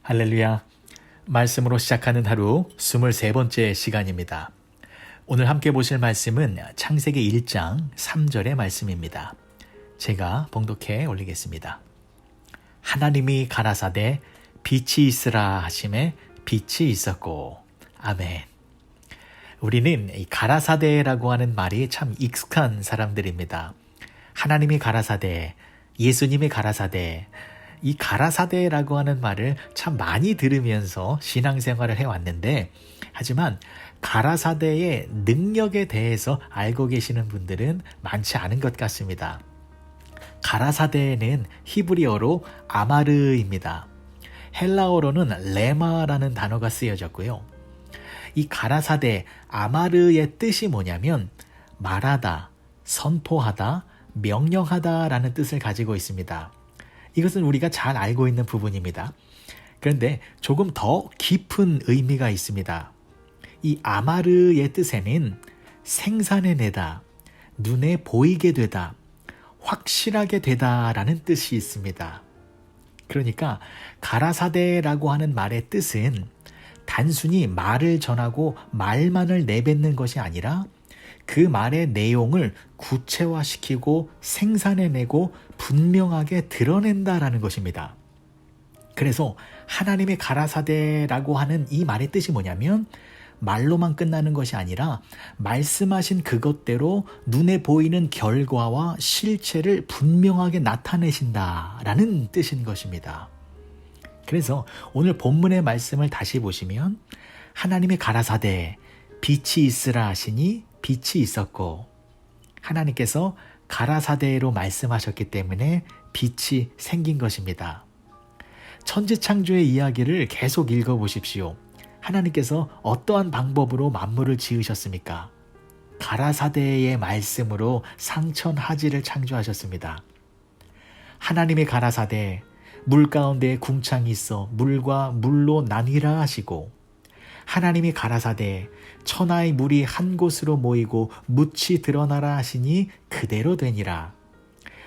할렐루야. 말씀으로 시작하는 하루 23번째 시간입니다. 오늘 함께 보실 말씀은 창세기 1장 3절의 말씀입니다. 제가 봉독해 올리겠습니다. 하나님이 가라사대 빛이 있으라 하심에 빛이 있었고. 아멘. 우리는 이 가라사대라고 하는 말이 참 익숙한 사람들입니다. 하나님이 가라사대, 예수님이 가라사대, 이 가라사대라고 하는 말을 참 많이 들으면서 신앙생활을 해왔는데, 하지만 가라사대의 능력에 대해서 알고 계시는 분들은 많지 않은 것 같습니다. 가라사대는 히브리어로 아마르입니다. 헬라어로는 레마라는 단어가 쓰여졌고요. 이 가라사대 아마르의 뜻이 뭐냐면 말하다, 선포하다, 명령하다라는 뜻을 가지고 있습니다. 이것은 우리가 잘 알고 있는 부분입니다. 그런데 조금 더 깊은 의미가 있습니다. 이 아마르의 뜻에는 생산해내다, 눈에 보이게 되다, 확실하게 되다라는 뜻이 있습니다. 그러니까 가라사대라고 하는 말의 뜻은 단순히 말을 전하고 말만을 내뱉는 것이 아니라 그 말의 내용을 구체화시키고 생산해내고 분명하게 드러낸다라는 것입니다. 그래서 하나님의 가라사대라고 하는 이 말의 뜻이 뭐냐면 말로만 끝나는 것이 아니라 말씀하신 그것대로 눈에 보이는 결과와 실체를 분명하게 나타내신다라는 뜻인 것입니다. 그래서 오늘 본문의 말씀을 다시 보시면 하나님의 가라사대 빛이 있으라 하시니 빛이 있었고, 하나님께서 가라사대로 말씀하셨기 때문에 빛이 생긴 것입니다. 천지창조의 이야기를 계속 읽어보십시오. 하나님께서 어떠한 방법으로 만물을 지으셨습니까? 가라사대의 말씀으로 상천하지를 창조하셨습니다. 하나님의 가라사대, 물 가운데 궁창이 있어 물과 물로 나뉘라 하시고, 하나님이 가라사대 천하의 물이 한 곳으로 모이고 묻이 드러나라 하시니 그대로 되니라.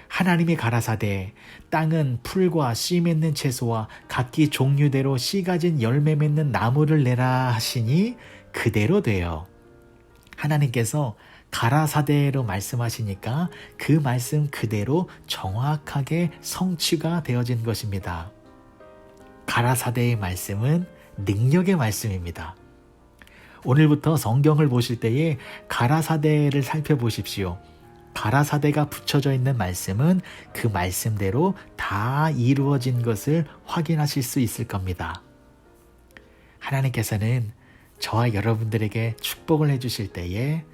하나님이 가라사대 땅은 풀과 씨 맺는 채소와 각기 종류대로 씨 가진 열매 맺는 나무를 내라 하시니 그대로 돼요. 하나님께서 가라사대로 말씀하시니까 그 말씀 그대로 정확하게 성취가 되어진 것입니다. 가라사대의 말씀은 능력의 말씀입니다. 오늘부터 성경을 보실 때에 가라사대를 살펴보십시오. 가라사대가 붙여져 있는 말씀은 그 말씀대로 다 이루어진 것을 확인하실 수 있을 겁니다. 하나님께서는 저와 여러분들에게 축복을 해주실 때에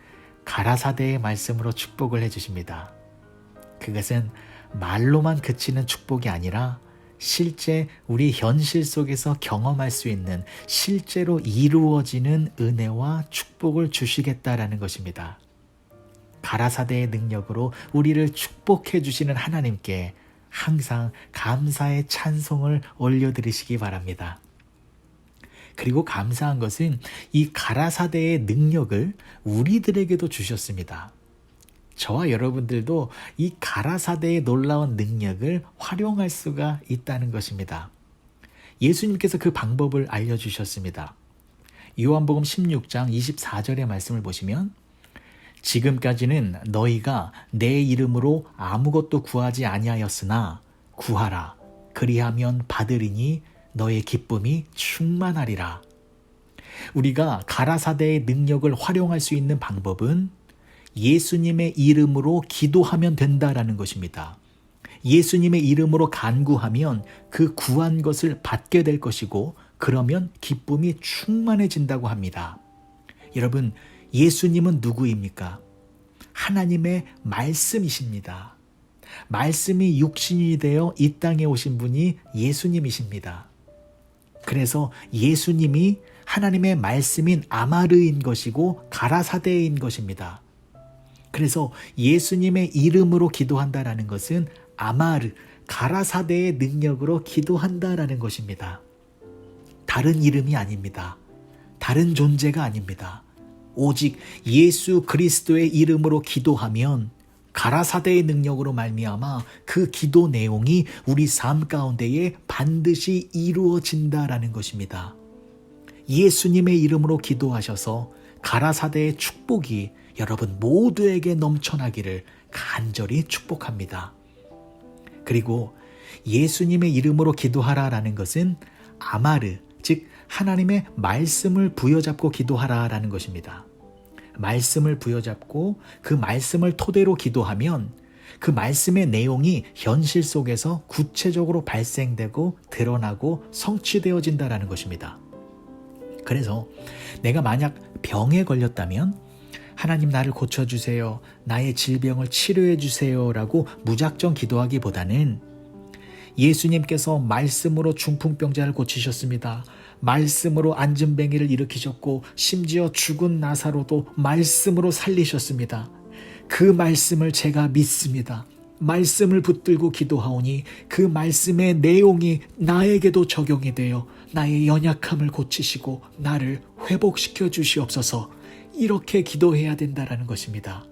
가라사대의 말씀으로 축복을 해주십니다. 그것은 말로만 그치는 축복이 아니라 실제 우리 현실 속에서 경험할 수 있는 실제로 이루어지는 은혜와 축복을 주시겠다라는 것입니다. 가라사대의 능력으로 우리를 축복해 주시는 하나님께 항상 감사의 찬송을 올려드리시기 바랍니다. 그리고 감사한 것은 이 가라사대의 능력을 우리들에게도 주셨습니다. 저와 여러분들도 이 가라사대의 놀라운 능력을 활용할 수가 있다는 것입니다. 예수님께서 그 방법을 알려주셨습니다. 요한복음 16장 24절의 말씀을 보시면 지금까지는 너희가 내 이름으로 아무것도 구하지 아니하였으나 구하라. 그리하면 받으리니 너의 기쁨이 충만하리라. 우리가 가라사대의 능력을 활용할 수 있는 방법은 예수님의 이름으로 기도하면 된다라는 것입니다. 예수님의 이름으로 간구하면 그 구한 것을 받게 될 것이고 그러면 기쁨이 충만해진다고 합니다. 여러분, 예수님은 누구입니까? 하나님의 말씀이십니다. 말씀이 육신이 되어 이 땅에 오신 분이 예수님이십니다. 그래서 예수님이 하나님의 말씀인 아마르인 것이고 가라사대인 것입니다. 그래서 예수님의 이름으로 기도한다라는 것은 아마르, 가라사대의 능력으로 기도한다라는 것입니다. 다른 이름이 아닙니다. 다른 존재가 아닙니다. 오직 예수 그리스도의 이름으로 기도하면 가라사대의 능력으로 말미암아 그 기도 내용이 우리 삶 가운데에 반드시 이루어진다라는 것입니다. 예수님의 이름으로 기도하셔서 가라사대의 축복이 여러분 모두에게 넘쳐나기를 간절히 축복합니다. 그리고 예수님의 이름으로 기도하라라는 것은 아마르, 즉 하나님의 말씀을 부여잡고 기도하라라는 것입니다. 말씀을 부여잡고 그 말씀을 토대로 기도하면 그 말씀의 내용이 현실 속에서 구체적으로 발생되고 드러나고 성취되어진다라는 것입니다. 그래서 내가 만약 병에 걸렸다면 하나님 나를 고쳐주세요, 나의 질병을 치료해 주세요 라고 무작정 기도하기보다는 예수님께서 말씀으로 중풍병자를 고치셨습니다. 말씀으로 안진뱅이를 일으키셨고 심지어 죽은 나사로도 말씀으로 살리셨습니다. 그 말씀을 제가 믿습니다. 말씀을 붙들고 기도하오니 그 말씀의 내용이 나에게도 적용이 되어 나의 연약함을 고치시고 나를 회복시켜 주시옵소서. 이렇게 기도해야 된다는 것입니다.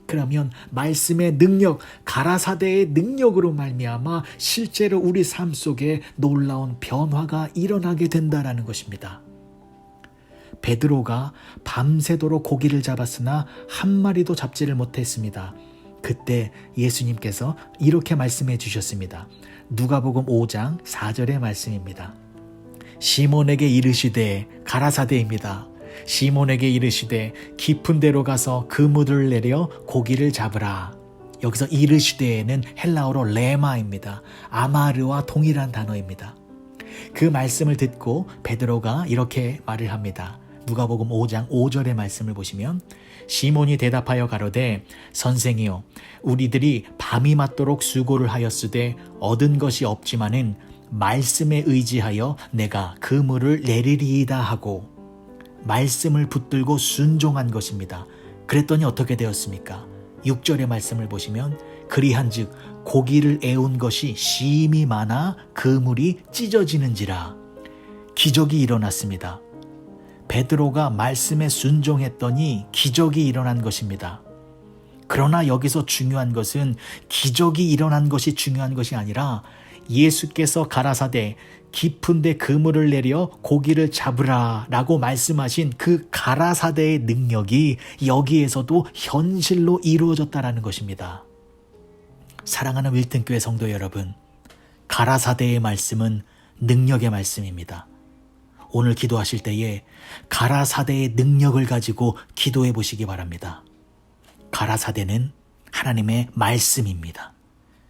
그러면 말씀의 능력, 가라사대의 능력으로 말미암아 실제로 우리 삶 속에 놀라운 변화가 일어나게 된다는 것입니다. 베드로가 밤새도록 고기를 잡았으나 한 마리도 잡지를 못했습니다. 그때 예수님께서 이렇게 말씀해 주셨습니다. 누가복음 5장 4절의 말씀입니다. 시몬에게 이르시되, 가라사대입니다. 시몬에게 이르시되 깊은 데로 가서 그물을 내려 고기를 잡으라. 여기서 이르시되는 헬라어로 레마입니다. 아마르와 동일한 단어입니다. 그 말씀을 듣고 베드로가 이렇게 말을 합니다. 누가복음 5장 5절의 말씀을 보시면 시몬이 대답하여 가로되 선생이여 우리들이 밤이 맞도록 수고를 하였으되 얻은 것이 없지만은 말씀에 의지하여 내가 그물을 내리리이다 하고 말씀을 붙들고 순종한 것입니다. 그랬더니 어떻게 되었습니까? 6절의 말씀을 보시면 그리한즉 고기를 애운 것이 심히 많아 그물이 찢어지는지라. 기적이 일어났습니다. 베드로가 말씀에 순종했더니 기적이 일어난 것입니다. 그러나 여기서 중요한 것은 기적이 일어난 것이 중요한 것이 아니라 예수께서 가라사대 깊은 데 그물을 내려 고기를 잡으라 라고 말씀하신 그 가라사대의 능력이 여기에서도 현실로 이루어졌다는 것입니다. 사랑하는 윌튼교회 성도 여러분, 가라사대의 말씀은 능력의 말씀입니다. 오늘 기도하실 때에 가라사대의 능력을 가지고 기도해 보시기 바랍니다. 가라사대는 하나님의 말씀입니다.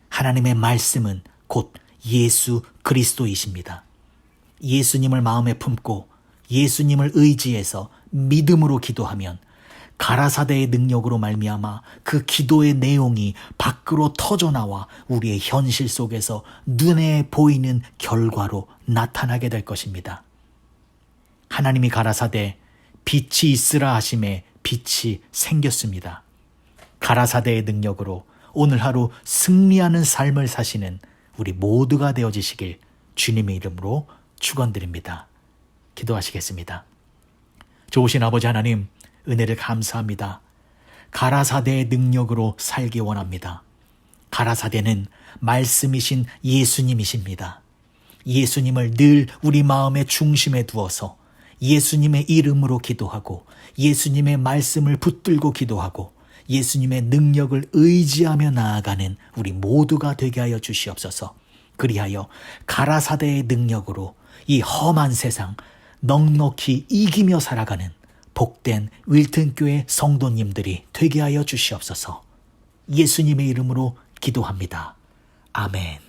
하나님의 말씀은 곧 예수 그리스도이십니다. 예수님을 마음에 품고 예수님을 의지해서 믿음으로 기도하면 가라사대의 능력으로 말미암아 그 기도의 내용이 밖으로 터져나와 우리의 현실 속에서 눈에 보이는 결과로 나타나게 될 것입니다. 하나님이 가라사대 빛이 있으라 하심에 빛이 생겼습니다. 가라사대의 능력으로 오늘 하루 승리하는 삶을 사시는 우리 모두가 되어지시길 주님의 이름으로 축원드립니다. 기도하시겠습니다. 좋으신 아버지 하나님, 은혜를 감사합니다. 가라사대의 능력으로 살기 원합니다. 가라사대는 말씀이신 예수님이십니다. 예수님을 늘 우리 마음의 중심에 두어서 예수님의 이름으로 기도하고 예수님의 말씀을 붙들고 기도하고 예수님의 능력을 의지하며 나아가는 우리 모두가 되게 하여 주시옵소서. 그리하여 가라사대의 능력으로 이 험한 세상 넉넉히 이기며 살아가는 복된 윌튼교회 성도님들이 되게 하여 주시옵소서. 예수님의 이름으로 기도합니다. 아멘.